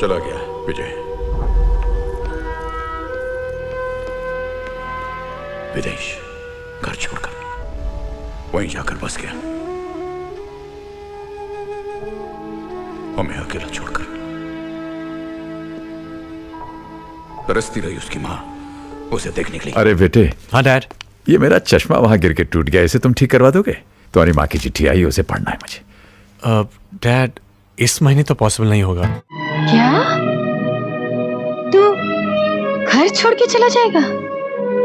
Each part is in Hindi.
चला गया विजय। विदेश घर छोड़कर वहीं जाकर बस गया, हमें अकेला छोड़कर। तरसती रही उसकी मां उसे देखने के लिए। अरे बेटे। हाँ डैड। ये मेरा चश्मा वहां गिर के टूट गया, इसे तुम ठीक करवा दोगे? तुम्हारी माँ की चिट्ठी आई, उसे पढ़ना है मुझे। डैड इस महीने तो पॉसिबल नहीं होगा। क्या तू घर छोड़ के चला जाएगा?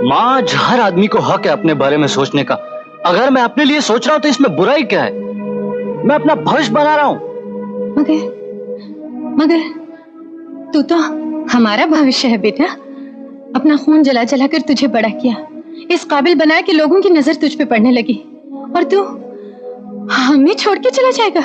माँ, आज हर आदमी को हक है अपने बारे में सोचने का। अगर मैं अपने लिए सोच रहा हूँ तो इसमें बुराई क्या है? मैं अपना भविष्य बना रहा हूँ। मगर तू तो हमारा भविष्य है बेटा। अपना खून जला जला कर तुझे बड़ा किया, इस काबिल बनाया कि लोगों की नजर तुझ पे पड़ने लगी, और तू हमें छोड़ के चला जाएगा?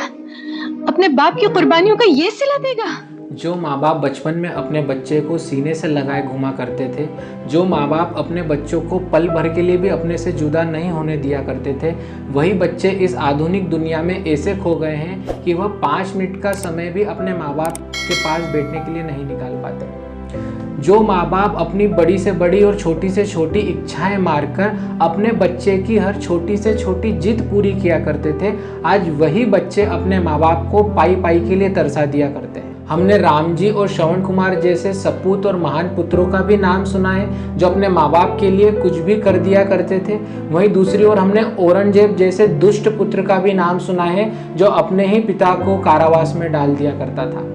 अपने बाप की कुर्बानियों का ये सिला देगा? जो माँ बाप बचपन में अपने बच्चे को सीने से लगाए घुमा करते थे, जो माँ बाप अपने बच्चों को पल भर के लिए भी अपने से जुदा नहीं होने दिया करते थे, वही बच्चे इस आधुनिक दुनिया में ऐसे खो गए हैं कि वह 5 मिनट का समय भी अपने माँ बाप के पास बैठने के लिए नहीं निकाल पाते। जो माँ बाप अपनी बड़ी से बड़ी और छोटी से छोटी इच्छाएं मारकर अपने बच्चे की हर छोटी से छोटी जिद पूरी किया करते थे, आज वही बच्चे अपने माँ बाप को पाई पाई के लिए तरसा दिया करते हैं। हमने राम जी और श्रवण कुमार जैसे सपूत और महान पुत्रों का भी नाम सुना है जो अपने माँ बाप के लिए कुछ भी कर दिया करते थे। वहीं दूसरी ओर हमने औरंगजेब जैसे दुष्ट पुत्र का भी नाम सुना है जो अपने ही पिता को कारावास में डाल दिया करता था।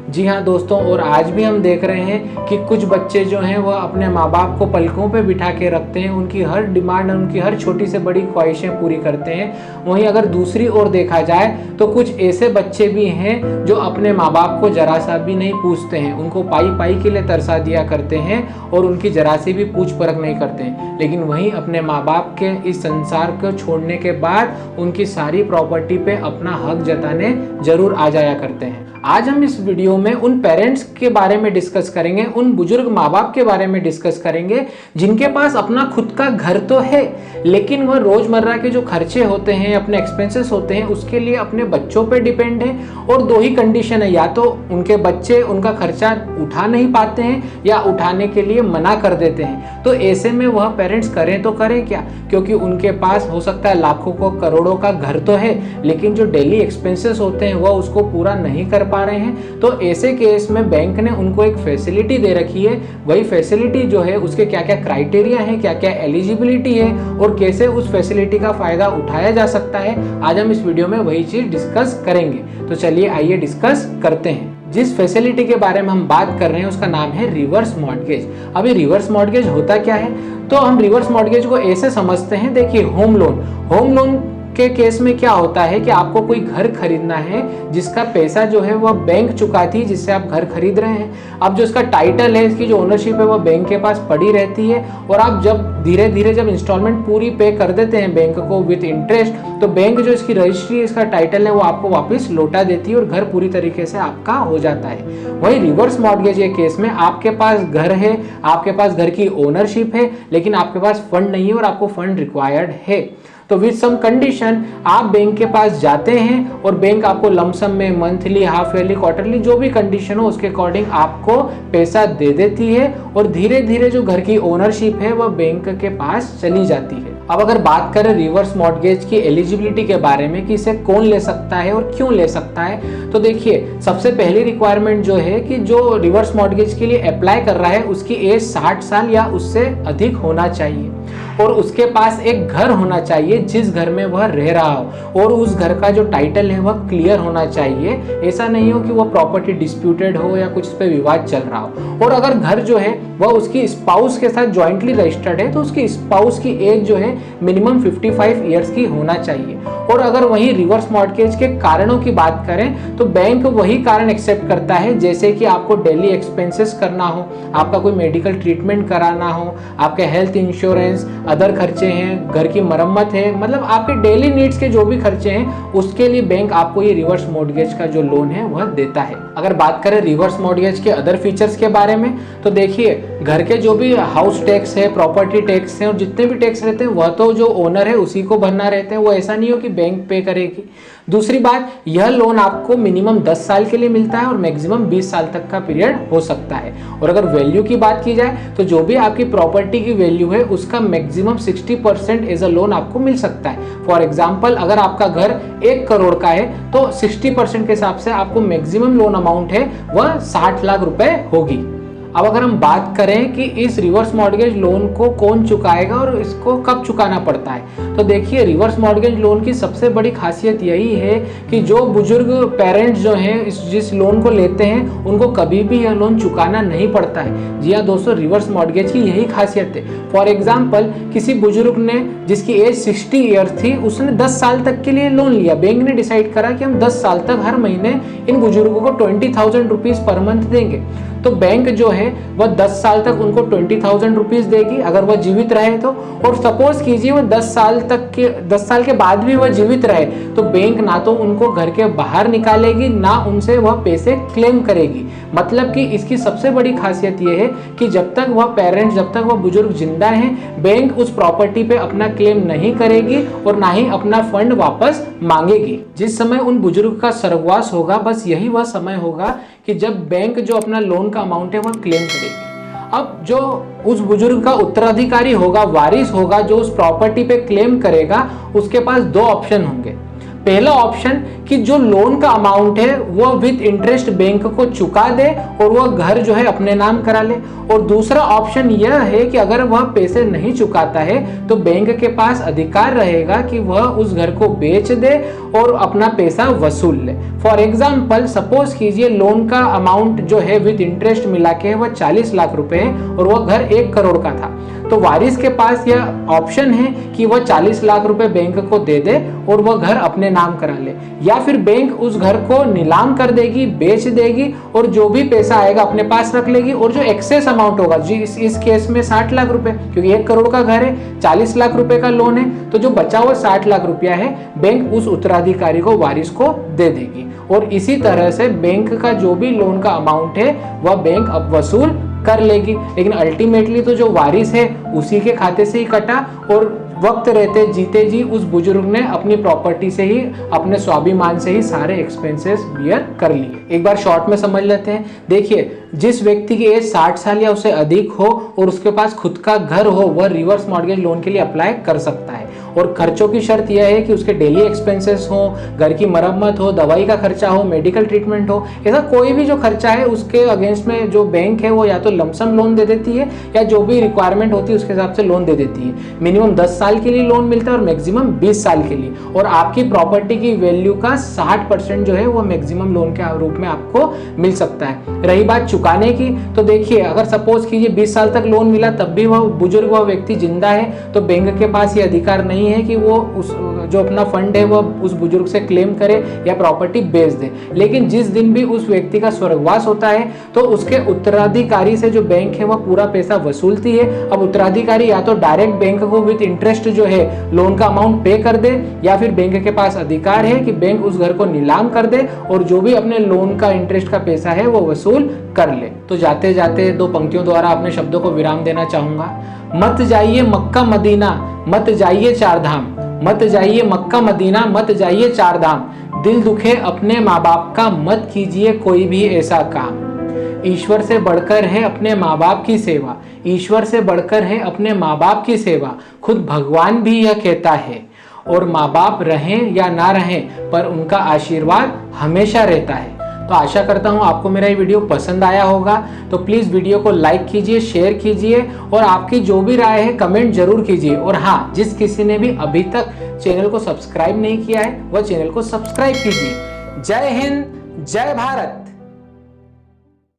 जी हाँ दोस्तों, और आज भी हम देख रहे हैं कि कुछ बच्चे जो हैं वह अपने माँ बाप को पलकों पे बिठा के रखते हैं, उनकी हर डिमांड, उनकी हर छोटी से बड़ी ख्वाहिशें पूरी करते हैं। वहीं अगर दूसरी ओर देखा जाए तो कुछ ऐसे बच्चे भी हैं जो अपने माँ बाप को जरा सा भी नहीं पूछते हैं, उनको पाई पाई के लिए तरसा दिया करते हैं और उनकी जरा सी भी पूछ परख नहीं करते हैं। लेकिन वहीं अपने माँ बाप के इस संसार को छोड़ने के बाद उनकी सारी प्रॉपर्टी पे अपना हक जताने जरूर आ जाया करते हैं। आज हम इस वीडियो में उन पेरेंट्स के बारे में डिस्कस करेंगे, उन बुजुर्ग माँ बाप के बारे में डिस्कस करेंगे जिनके पास अपना खुद का घर तो है, लेकिन वह रोजमर्रा के जो खर्चे होते हैं, अपने एक्सपेंसेस होते हैं, उसके लिए अपने बच्चों पे डिपेंड है। और दो ही कंडीशन है, या तो उनके बच्चे उनका खर्चा उठा नहीं पाते हैं या उठाने के लिए मना कर देते हैं। तो ऐसे में वह पेरेंट्स करें तो करें क्या, क्योंकि उनके पास हो सकता है लाखों को करोड़ों का घर तो है, लेकिन जो डेली एक्सपेंसेस होते हैं वह उसको पूरा नहीं कर पा रहे हैं। तो ऐसे केस में बैंक ने उनको एक फैसिलिटी दे रखी है। वही फैसिलिटी जो है उसके क्या क्या क्राइटेरिया है, क्या क्या एलिजिबिलिटी है और कैसे उस फैसिलिटी का फायदा उठाया जा सकता है, आज हम इस वीडियो में वही चीज डिस्कस करेंगे। तो चलिए आइए डिस्कस करते हैं। जिस फैसिलिटी के बारे में हम बात कर रहे हैं उसका नाम है रिवर्स मॉर्टगेज। अब ये रिवर्स मॉर्टगेज होता क्या है? तो हम रिवर्स मॉर्टगेज को ऐसे समझते हैं, देखिए होम लोन के केस में क्या होता है कि आपको कोई घर खरीदना है जिसका पैसा जो है वह बैंक चुकाती है, जिससे आप घर खरीद रहे हैं। अब जो इसका टाइटल है, इसकी जो ओनरशिप है वह बैंक के पास पड़ी रहती है, और आप जब धीरे धीरे जब इंस्टॉलमेंट पूरी पे कर देते हैं बैंक को विद इंटरेस्ट, तो बैंक जो इसकी रजिस्ट्री, इसका टाइटल है वो आपको वापस लौटा देती है और घर पूरी तरीके से आपका हो जाता है। वही रिवर्स मॉर्टगेज के केस में आपके पास घर है, आपके पास घर की ओनरशिप है, लेकिन आपके पास फंड नहीं है और आपको फंड रिक्वायर्ड है। तो विद सम कंडीशन आप बैंक के पास जाते हैं और बैंक आपको लमसम में मंथली, हाफ ईयरली, क्वार्टरली, जो भी कंडीशन हो उसके अकॉर्डिंग आपको पैसा दे देती है और धीरे धीरे जो घर की ओनरशिप है वह बैंक के पास चली जाती है। अब अगर बात करें रिवर्स मॉर्टगेज की एलिजिबिलिटी के बारे में कि इसे कौन ले सकता है और क्यों ले सकता है, तो देखिए सबसे पहली रिक्वायरमेंट जो है कि जो रिवर्स मॉर्टगेज के लिए अप्लाई कर रहा है उसकी एज 60 साल या उससे अधिक होना चाहिए और उसके पास एक घर होना चाहिए जिस घर में वह रह रहा हो, और उस घर का जो टाइटल है वह क्लियर होना चाहिए। ऐसा नहीं हो कि वह प्रॉपर्टी डिस्प्यूटेड हो या कुछ पे विवाद चल रहा हो। और अगर घर जो है वह उसकी स्पाउस के साथ जॉइंटली रजिस्टर्ड है तो उसकी स्पाउस की एज जो है मिनिमम 55 ईयर्स की होना चाहिए। और अगर वही रिवर्स मॉर्टगेज के कारणों की बात करें तो बैंक वही कारण एक्सेप्ट करता है, जैसे कि आपको डेली एक्सपेंसेस करना हो, आपका कोई मेडिकल ट्रीटमेंट कराना हो, आपका हेल्थ इंश्योरेंस, अदर खर्चे हैं, घर की मरम्मत है, मतलब आपके डेली नीड्स के जो भी खर्चे हैं उसके लिए बैंक आपको ये रिवर्स मॉर्गेज का जो लोन है वह देता है। अगर बात करें रिवर्स मॉर्गेज के अदर फीचर्स के बारे में तो देखिए, घर के जो भी हाउस टैक्स है, प्रॉपर्टी टैक्स है और जितने भी टैक्स रहते हैं वह तो जो ओनर है उसी को भरना रहते हैं, वो ऐसा नहीं हो कि बैंक पे करेगी। दूसरी बात, यह लोन आपको मिनिमम 10 साल के लिए मिलता है और मैक्सिमम 20 साल तक का पीरियड हो सकता है। और अगर वैल्यू की बात की जाए तो जो भी आपकी प्रॉपर्टी की वैल्यू है उसका मैक्सिमम 60% एज अ लोन आपको मिल सकता है। फॉर एग्जाम्पल, अगर आपका घर 1 करोड़ का है तो 60% के हिसाब से आपको मैक्सिमम लोन अमाउंट है वह 60 लाख रुपए होगी। अब अगर हम बात करें कि इस रिवर्स मॉर्गेज लोन को कौन चुकाएगा और इसको कब चुकाना पड़ता है, तो देखिए, रिवर्स मॉर्गेज लोन की सबसे बड़ी खासियत यही है कि जो बुजुर्ग पेरेंट्स जो हैं जिस लोन को लेते हैं उनको कभी भी यह लोन चुकाना नहीं पड़ता है। जी हाँ दोस्तों, रिवर्स मॉर्गेज की यही खासियत है। फॉर एग्जाम्पल, किसी बुजुर्ग ने जिसकी एज 60 ईयर थी, उसने 10 साल तक के लिए लोन लिया। बैंक ने डिसाइड करा कि हम 10 साल तक हर महीने इन बुजुर्गों को 20,000 रुपीज पर मंथ देंगे। तो बैंक जो है वह 10 साल तक उनको 20,000 रुपीज देगी अगर वह जीवित रहे तो। और सपोज कीजिए वह 10 साल के बाद भी वह जीवित रहे तो बैंक ना तो उनको घर के बाहर निकालेगी ना उनसे वह पैसे क्लेम करेगी। मतलब कि इसकी सबसे बड़ी खासियत यह है कि जब तक वह बुजुर्ग जिंदा हैं, बैंक उस प्रॉपर्टी पे अपना क्लेम नहीं करेगी और ना ही अपना फंड वापस मांगेगी। जिस समय उन बुजुर्ग का स्वर्गवास होगा, बस यही वह समय होगा कि जब बैंक जो अपना लोन का अमाउंट है वह क्लेम करेगी। अब जो उस बुजुर्ग का उत्तराधिकारी होगा, वारिस होगा, जो उस प्रॉपर्टी पे क्लेम करेगा, उसके पास 2 ऑप्शन होंगे। पहला ऑप्शन कि जो लोन का अमाउंट है वह विद इंटरेस्ट बैंक को चुका दे और वह घर जो है अपने नाम करा ले। और दूसरा ऑप्शन यह है कि अगर वह पैसे नहीं चुकाता है तो बैंक के पास अधिकार रहेगा कि वह उस घर को बेच दे और अपना पैसा वसूल ले। फॉर एग्जाम्पल, सपोज कीजिए लोन का अमाउंट जो है विद इंटरेस्ट मिला के वह 40 लाख रुपए है और वह घर 1 करोड़ का था, तो वारिस के पास यह ऑप्शन है कि वह 40 लाख रुपए बैंक को दे दे और वह घर अपने नाम करा ले, या फिर बैंक उस घर को नीलाम कर देगी, बेच देगी और जो भी पैसा आएगा अपने पास रख लेगी। और जो एक्सेस अमाउंट होगा, जी इस केस में 60 लाख रुपए, क्योंकि 1 करोड़ का घर है, 40 लाख रुपए का लोन है, तो जो बचा हुआ 60 लाख रुपया है बैंक उस उत्तराधिकारी को, वारिस को दे देगी। और इसी तरह से बैंक का जो भी लोन का अमाउंट है वह बैंक अब वसूल कर लेगी। लेकिन अल्टीमेटली तो जो वारिस है उसी के खाते से ही कटा और वक्त रहते जीते जी उस बुजुर्ग ने अपनी प्रॉपर्टी से ही, अपने स्वाभिमान से ही सारे एक्सपेंसेस बियर कर लिए। एक बार शॉर्ट में समझ लेते हैं। देखिए, जिस व्यक्ति की एज 60 साल या उससे अधिक हो और उसके पास खुद का घर हो, वह रिवर्स मॉर्गेज लोन के लिए अप्लाई कर सकता है। और खर्चों की शर्त यह है कि उसके डेली एक्सपेंसेस हो, घर की मरम्मत हो, दवाई का खर्चा हो, मेडिकल ट्रीटमेंट हो, ऐसा कोई भी जो खर्चा है उसके अगेंस्ट में जो बैंक है वो या तो लमसम लोन दे देती है या जो भी रिक्वायरमेंट होती है उसके हिसाब से लोन दे देती है। मिनिमम 10 साल के लिए लोन मिलता है और मैक्सिमम 20 साल के लिए। और आपकी प्रॉपर्टी की वैल्यू का 60% जो है वो मैक्सिमम लोन के रूप में आपको मिल सकता है। रही बात चुकाने की, तो देखिए, अगर सपोज कीजिए 20 साल तक लोन मिला तब भी वह बुजुर्ग, वह व्यक्ति जिंदा है, तो बैंक के पास ये अधिकार नहीं है कि वो उस जो अपना फंड है वह उस बुजुर्ग से क्लेम करे या प्रॉपर्टी बेच दे। लेकिन जिस दिन भी उस व्यक्ति का स्वर्गवास होता है तो उसके उत्तराधिकारी से जो बैंक है वह पूरा पैसा वसूलती है। अब उत्तराधिकारी या तो डायरेक्ट बैंक को विद इंटरेस्ट जो है लोन का अमाउंट पे कर दे, या फिर बैंक के पास अधिकार है कि बैंक उस घर को नीलाम कर दे और जो भी अपने लोन का इंटरेस्ट का पैसा है वो वसूल कर ले। तो जाते जाते 2 पंक्तियों द्वारा अपने शब्दों को विराम देना चाहूंगा। मत जाइए मक्का मदीना, मत जाइए 4 धाम, मत जाइए मक्का मदीना, मत जाइए 4 धाम। दिल दुखे अपने माँ बाप का, मत कीजिए कोई भी ऐसा काम। ईश्वर से बढ़कर है अपने माँ बाप की सेवा, ईश्वर से बढ़कर है अपने माँ बाप की सेवा। खुद भगवान भी यह कहता है। और माँ बाप रहें या ना रहें पर उनका आशीर्वाद हमेशा रहता है। तो आशा करता हूँ आपको मेरा ये वीडियो पसंद आया होगा। तो प्लीज़ वीडियो को लाइक कीजिए, शेयर कीजिए और आपकी जो भी राय है कमेंट जरूर कीजिए। और हाँ, जिस किसी ने भी अभी तक चैनल को सब्सक्राइब नहीं किया है वह चैनल को सब्सक्राइब कीजिए। जय हिंद, जय भारत।